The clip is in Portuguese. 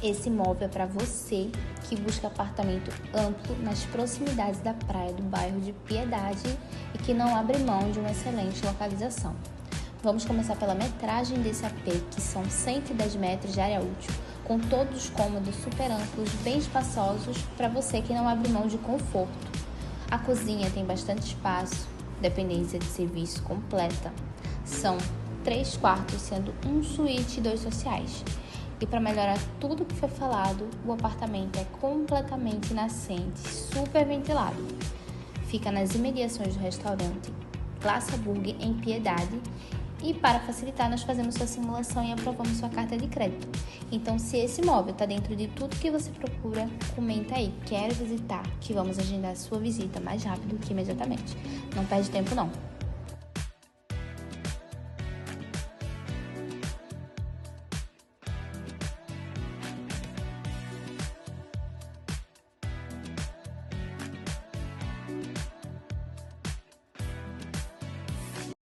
Esse imóvel é para você que busca apartamento amplo nas proximidades da praia do bairro de Piedade e que não abre mão de uma excelente localização. Vamos começar pela metragem desse AP, que são 110 metros de área útil, com todos os cômodos super amplos, bem espaçosos, para você que não abre mão de conforto. A cozinha tem bastante espaço, dependência de serviço completa. São 3 quartos, sendo um suíte e 2 sociais. E para melhorar tudo o que foi falado, o apartamento é completamente nascente, super ventilado. Fica nas imediações do restaurante Classe Burger em Piedade. E para facilitar, nós fazemos sua simulação e aprovamos sua carta de crédito. Então, se esse imóvel está dentro de tudo que você procura, comenta aí, quero visitar, que vamos agendar a sua visita mais rápido que imediatamente. Não perde tempo não.